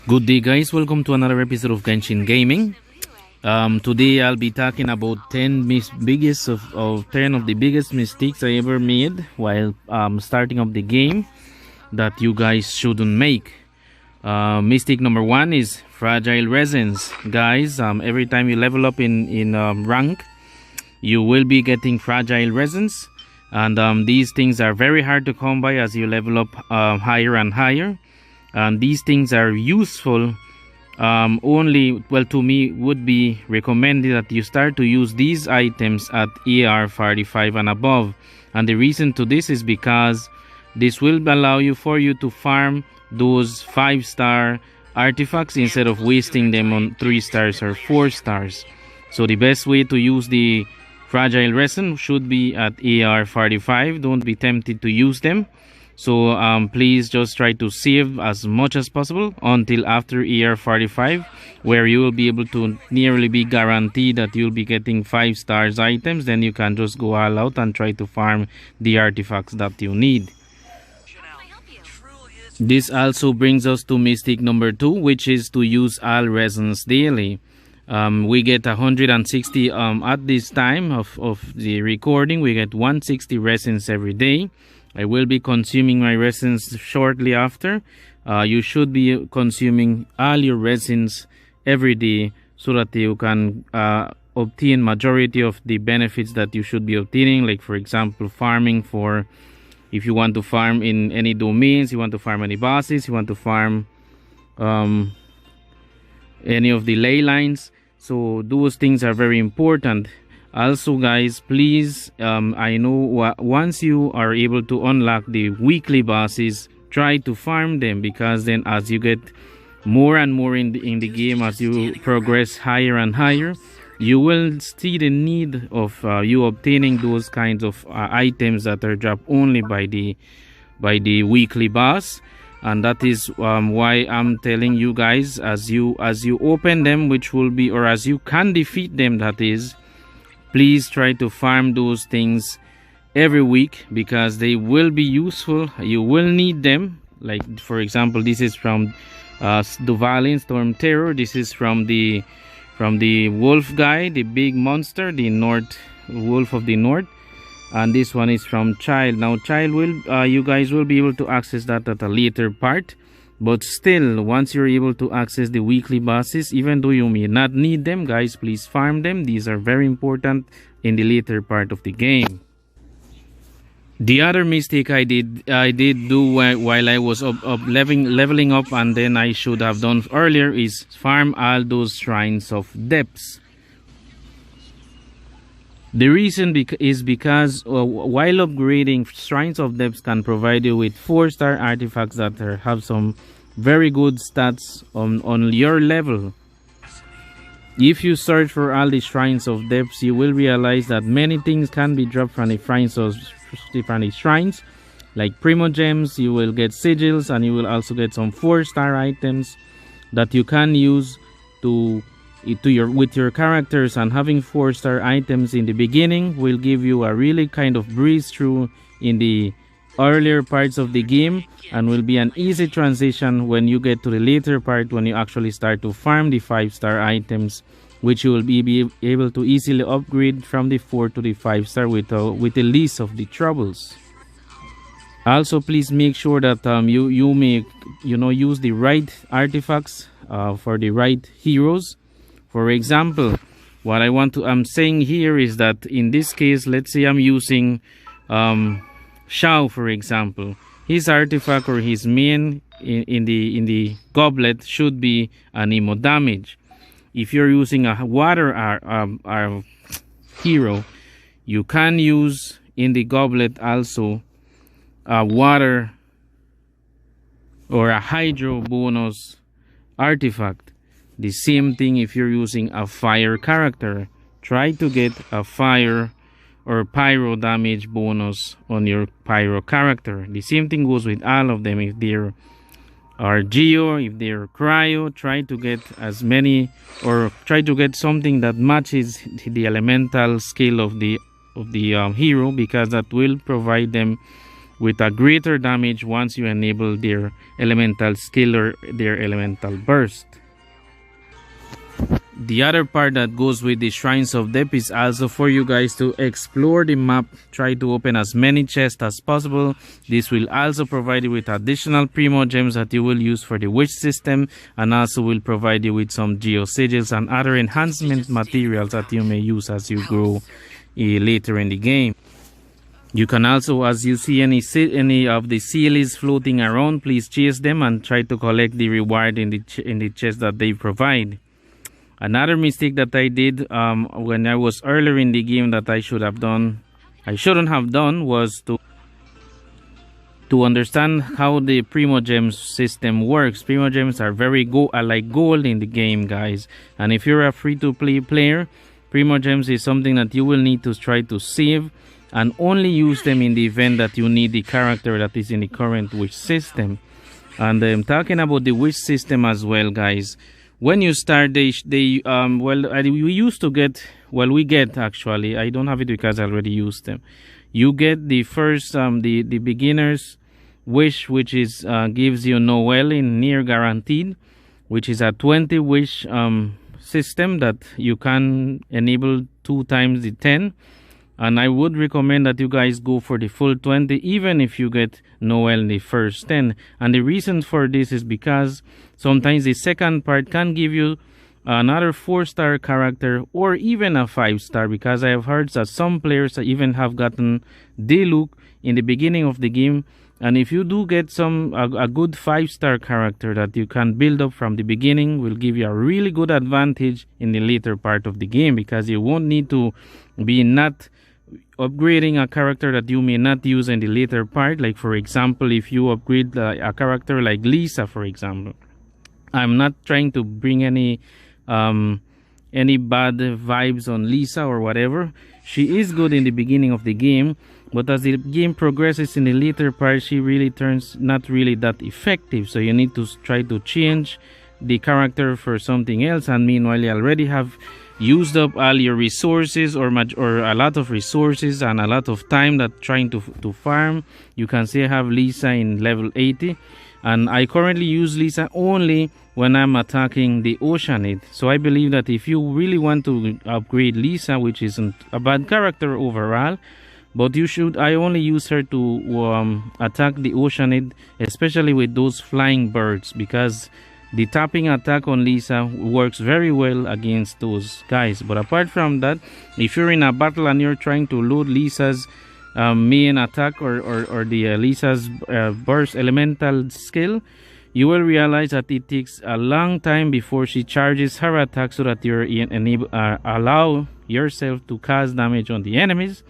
Good day, guys. Welcome to another episode of Genshin Gaming. Today I'll be talking about 10 biggest of 10 of the biggest mistakes I ever made while starting up the game that you guys shouldn't make. Mistake number one is fragile resins, guys. Every time you level up in rank, you will be getting fragile resins, and these things are very hard to come by as you level up higher and higher. And these things are useful only, well, to me would be recommended that you start to use these items at AR 45 and above. And the reason to this is because this will allow you to farm those 5-star artifacts instead of wasting them on 3 stars or 4 stars. So the best way to use the fragile resin should be at AR 45. Don't be tempted to use them. So please just try to save as much as possible until after AR 45, where you will be able to nearly be guaranteed that you'll be getting 5 stars items. Then you can just go all out and try to farm the artifacts that you need. This also brings us to mistake number 2, which is to use all resins daily. We get 160 at this time of the recording. We get 160 resins every day. I will be consuming my resins shortly after. You should be consuming all your resins every day so that you can obtain majority of the benefits that you should be obtaining. Like, for example, farming for, if you want to farm in any domains, you want to farm any bosses, you want to farm any of the ley lines. So those things are very important. Also, guys, please, I know once you are able to unlock the weekly bosses, try to farm them, because then as you get more and more in the game, as you progress higher and higher, you will see the need of you obtaining those kinds of items that are dropped only by the weekly boss. And that is why I'm telling you guys, as you open them, which will be, or as you can defeat them, that is, please try to farm those things every week, because they will be useful. You will need them. Like, for example, this is from Duvalian Storm Terror. This is from the wolf guy, the big monster, the North Wolf of the North. And this one is from Child. Now Child will you guys will be able to access that at a later part. But still, once you're able to access the weekly bosses, even though you may not need them, guys, please farm them. These are very important in the later part of the game. The other mistake I did do while I was leveling up, and then I should have done earlier, is farm all those shrines of depths. The reason is because while upgrading, shrines of depths can provide you with 4-star artifacts that have some very good stats on your level. If you search for all the shrines of depths, you will realize that many things can be dropped from the shrines, like primo gems. You will get sigils, and you will also get some 4-star items that you can use with your characters. And having 4-star items in the beginning will give you a really kind of breeze through in the earlier parts of the game, and will be an easy transition when you get to the later part, when you actually start to farm the 5-star items, which you will be able to easily upgrade from the 4 to the 5-star with the least of the troubles. Also, please make sure that you use the right artifacts for the right heroes. For example, what I'm saying here is that in this case, let's say I'm using Shao, for example. His artifact, or his main in the goblet, should be an emo damage. If you're using a water hero, you can use in the goblet also a water or a hydro bonus artifact. The same thing if you're using a fire character. Try to get a fire or pyro damage bonus on your pyro character. The same thing goes with all of them. If they're Geo, if they're Cryo, try to get as many, or try to get something that matches the elemental skill of the hero, because that will provide them with a greater damage once you enable their elemental skill or their elemental burst. The other part that goes with the Shrines of Depth is also for you guys to explore the map, try to open as many chests as possible. This will also provide you with additional Primo Gems that you will use for the Witch system, and also will provide you with some Geo Sigils and other enhancement materials that you may use as you grow later in the game. You can also, as you see any of the sealies floating around, please chase them and try to collect the reward in the chest that they provide. Another mistake that I did when I was earlier in the game that I shouldn't have done, was to understand how the Primo Gems system works. Primo Gems are like gold in the game, guys. And if you're a free-to-play player, Primo Gems is something that you will need to try to save and only use them in the event that you need the character that is in the current Witch system. And I'm talking about the Witch system as well, guys. When you start, we get actually, I don't have it because I already used them. You get the first, the beginner's wish, which is gives you Noel in near guaranteed, which is a 20 wish system that you can enable 2 times the 10. And I would recommend that you guys go for the full 20, even if you get Noel in the first 10. And the reason for this is because sometimes the second part can give you another 4-star character or even a 5-star, because I have heard that some players even have gotten Diluc in the beginning of the game. And if you do get a good 5-star character that you can build up from the beginning, will give you a really good advantage in the later part of the game, because you won't need to be not upgrading a character that you may not use in the later part. Like for example, if you upgrade a character like Lisa, for example. I'm not trying to bring any bad vibes on Lisa or whatever. She is good in the beginning of the game, but as the game progresses in the later part, she really turns not really that effective. So you need to try to change the character for something else, and meanwhile you already have used up all your resources or a lot of resources and a lot of time that trying to farm. You can say I have Lisa in level 80, and I currently use Lisa only when I'm attacking the Oceanid. So I believe that if you really want to upgrade Lisa, which isn't a bad character overall, but I only use her to attack the Oceanid, especially with those flying birds, because the tapping attack on Lisa works very well against those guys. But apart from that, if you're in a battle and you're trying to load Lisa's main attack or the Lisa's burst elemental skill, you will realize that it takes a long time before she charges her attack, so that you're allow yourself to cast damage on the enemies.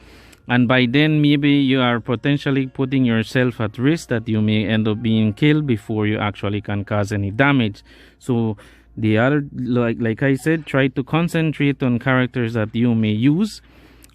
And by then, maybe you are potentially putting yourself at risk that you may end up being killed before you actually can cause any damage. So the other, like I said, try to concentrate on characters that you may use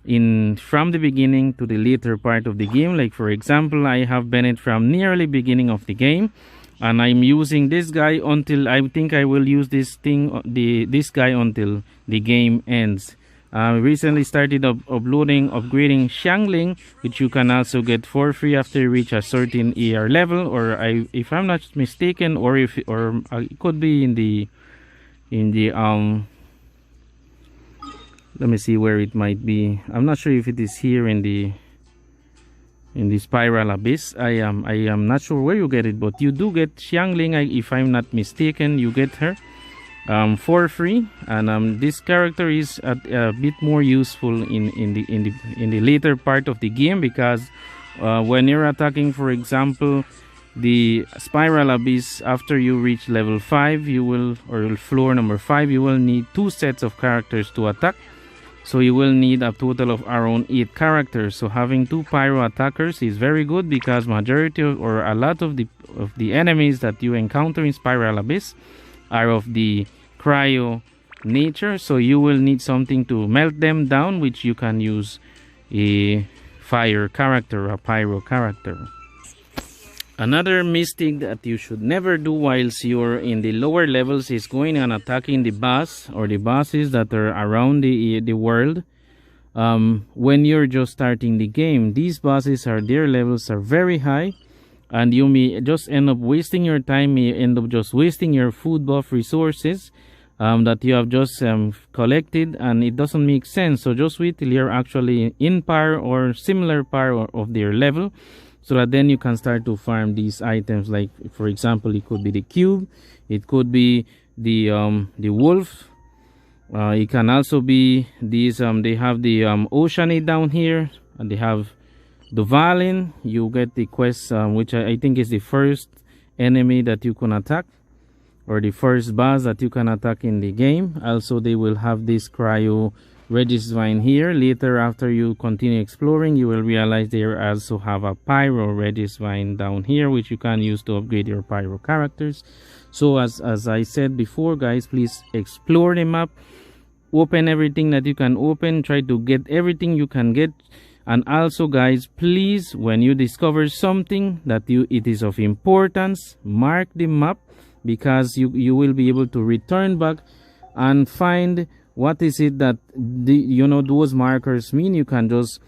from the beginning to the later part of the game. Like for example, I have Bennett from nearly beginning of the game, and I'm using this guy until I think I will use this guy until the game ends. I recently started upgrading Xiangling, which you can also get for free after you reach a certain ER level, or if I'm not mistaken, or it could be in the let me see where it might be. I'm not sure if it is here in the Spiral Abyss. I am not sure where you get it, but you do get Xiangling. If I'm not mistaken, you get her for free, and this character is a bit more useful in the later part of the game, because when you're attacking, for example, the Spiral Abyss, after you reach level 5, or floor number 5, you will need 2 sets of characters to attack. So you will need a total of around 8 characters. So having 2 pyro attackers is very good, because majority or a lot of the enemies that you encounter in Spiral Abyss are of the cryo nature, so you will need something to melt them down, which you can use a fire character, a pyro character. Another mistake that you should never do whilst you're in the lower levels is going and attacking the boss or the bosses that are around the world. when you're just starting the game. These bosses are, their levels are very high, and you may just end up wasting your time, may end up just wasting your food buff resources that you have just collected, and it doesn't make sense. So just wait till you're actually in par or similar par of their level, so that then you can start to farm these items. Like for example, it could be the cube, it could be the wolf, it can also be these they have the Oceanid down here, and they have Duvalin. You get the quest, which I think is the first enemy that you can attack, or the first boss that you can attack in the game. Also, they will have this cryo Regis Vine here. Later, after you continue exploring, you will realize they also have a pyro Regis Vine down here, which you can use to upgrade your pyro characters. So as I said before, guys, please explore the map, open everything that you can open, try to get everything you can get. And also, guys, please, when you discover something that it is of importance, mark the map, because you will be able to return back and find what is it that those markers mean. You can just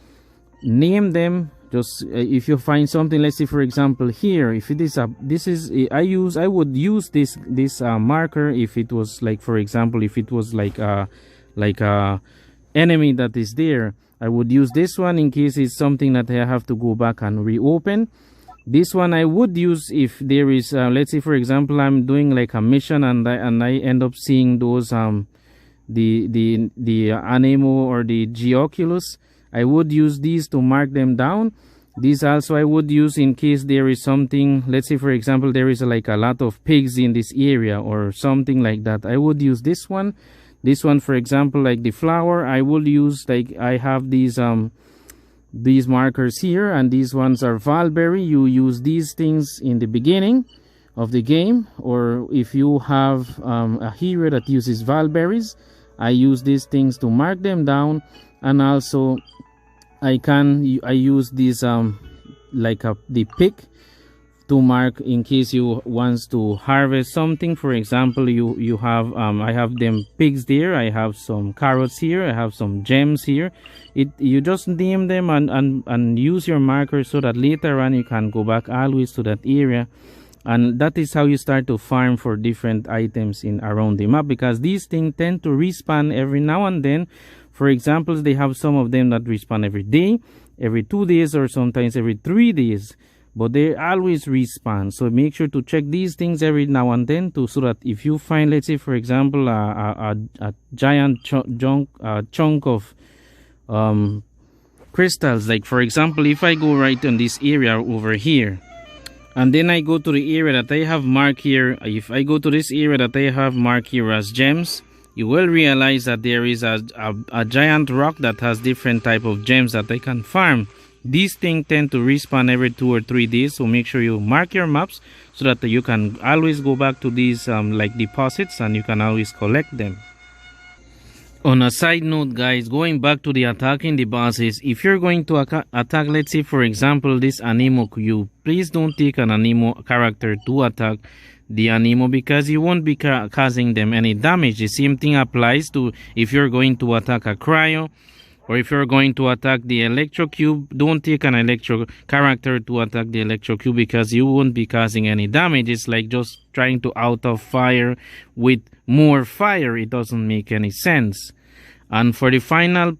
name them. Just if you find something, let's say for example here, if it is I would use this marker if it was like, for example, if it was like a enemy that is there. I would use this one in case it's something that I have to go back and reopen. This one I would use if there is let's say for example I'm doing like a mission and I end up seeing those the Anemo or the Geoculus. I would use these to mark them down. These also I would use in case there is something, let's say for example there is like a lot of pigs in this area or something like that. I would use this one. This one, for example, like the flower, I will use, like I have these markers here, and these ones are Valberry. You use these things in the beginning of the game, or if you have a hero that uses Valberries, I use these things to mark them down. And also I use these the pick to mark in case you wants to harvest something. For example, you have I have them pigs there, I have some carrots here, I have some gems here. You just name them and use your marker so that later on you can go back always to that area, and that is how you start to farm for different items in around the map, because these things tend to respawn every now and then. For example, they have some of them that respawn every day, every 2 days, or sometimes every 3 days, but they always respawn. So make sure to check these things every now and then so that if you find, let's say for example, a giant chunk of crystals, like for example if I go right on this area over here, and then I go to the area that I have marked here, if I go to this area that I have marked here as gems, you will realize that there is a giant rock that has different type of gems that I can farm. These things tend to respawn every 2 or 3 days, so make sure you mark your maps so that you can always go back to these like deposits, and you can always collect them. On a side note, guys, going back to the attacking the bosses, if you're going to attack, let's say for example this Anemo cube, please don't take an Anemo character to attack the Anemo, because you won't be causing them any damage. The same thing applies to if you're going to attack a cryo, or if you're going to attack the electro cube. Don't take an electro character to attack the electro cube, because you won't be causing any damage. It's like just trying to out of fire with more fire. It doesn't make any sense. And for the final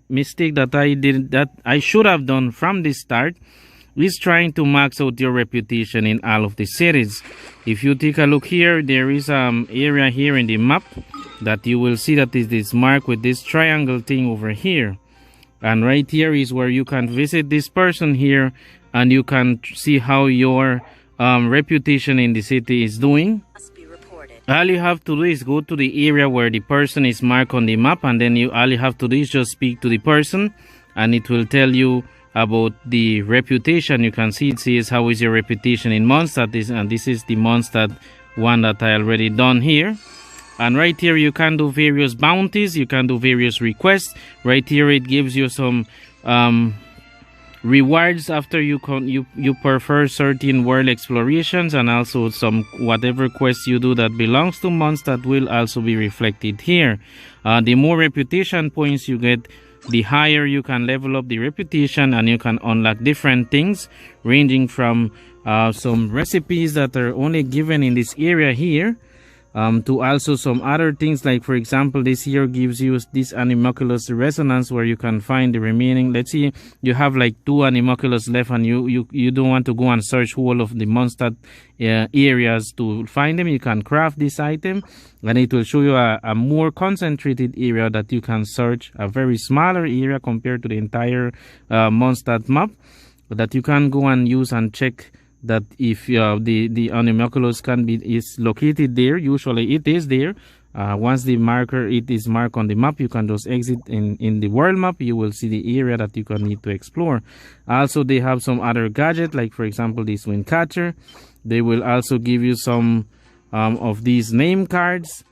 mistake that I did, that I should have done from the start, is trying to max out your reputation in all of the cities. If you take a look here, there is area here in the map that you will see that is this mark with this triangle thing over here, and right here is where you can visit this person here, and you can see how your reputation in the city is doing. All you have to do is go to the area where the person is marked on the map, and then all you have to do is just speak to the person, and it will tell you about the reputation. You can see it says how is your reputation in Mondstadt, and this is the Mondstadt one that I already done here. And right here you can do various bounties, you can do various requests. Right here it gives you some rewards after you prefer certain world explorations, and also some whatever quests you do that belongs to Mondstadt will also be reflected here. The more reputation points you get, the higher you can level up the reputation, and you can unlock different things, ranging from some recipes that are only given in this area here, to also some other things, like for example this here gives you this animalculous resonance, where you can find the remaining. Let's see, you have like 2 animalculous left, and you don't want to go and search all of the monster areas to find them. You can craft this item, and it will show you a more concentrated area that you can search, a very smaller area compared to the entire monster map, that you can go and use and check that if the animalculous is located there. Usually it is there. Once the marker is marked on the map, you can just exit in the world map. You will see the area that you can need to explore. Also, they have some other gadget, like for example this wind catcher. They will also give you some of these name cards,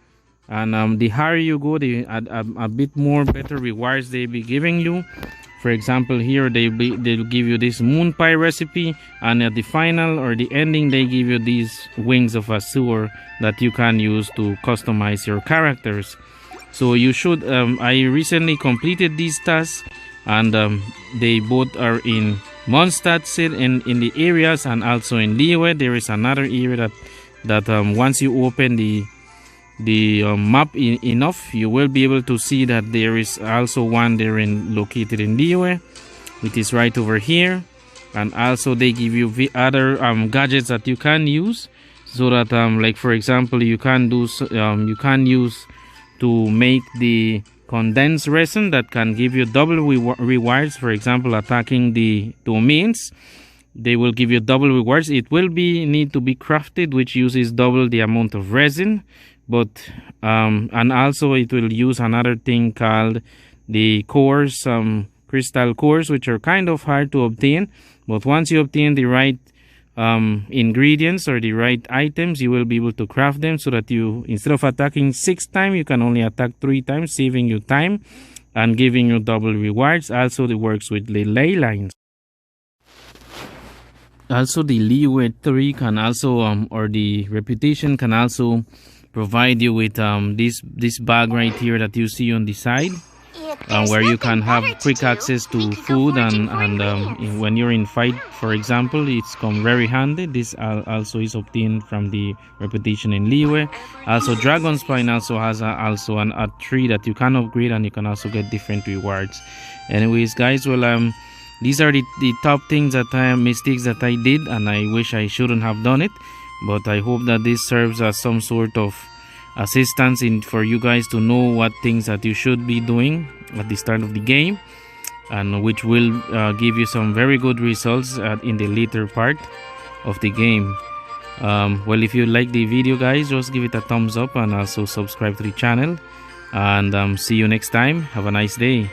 and the higher you go, a bit more better rewards they be giving you. For example, here they'll give you this moon pie recipe, and at the final or the ending they give you these wings of azure that you can use to customize your characters. So you should I recently completed these tasks, and they both are in Mondstadt in the areas, and also in Liyue. There is another area that once you open the map enough, you will be able to see that there is also one there located in Liyue. It is right over here. And also they give you the other gadgets that you can use, so that like for example you can use to make the condensed resin that can give you double rewards. For example, attacking the domains, they will give you double rewards. It will need to be crafted, which uses double the amount of resin. But and also it will use another thing called the cores, crystal cores, which are kind of hard to obtain. But once you obtain the right ingredients or the right items, you will be able to craft them, so that you, instead of attacking 6 times, you can only attack 3 times, saving you time and giving you double rewards. Also, it works with the ley lines. Also, the Liyue 3 can also or the reputation can also provide you with this bag right here that you see on the side, where you can have quick access to food, and when you're in fight, for example, it's come very handy. This also is obtained from the reputation in Liyue. Also, Dragon Spine also has a tree that you can upgrade, and you can also get different rewards. Anyways, guys, well, these are the top things mistakes that I did, and I wish I shouldn't have done it. But I hope that this serves as some sort of assistance for you guys to know what things that you should be doing at the start of the game, and which will give you some very good results in the later part of the game. Well, if you like the video, guys, just give it a thumbs up, and also subscribe to the channel, and see you next time. Have a nice day.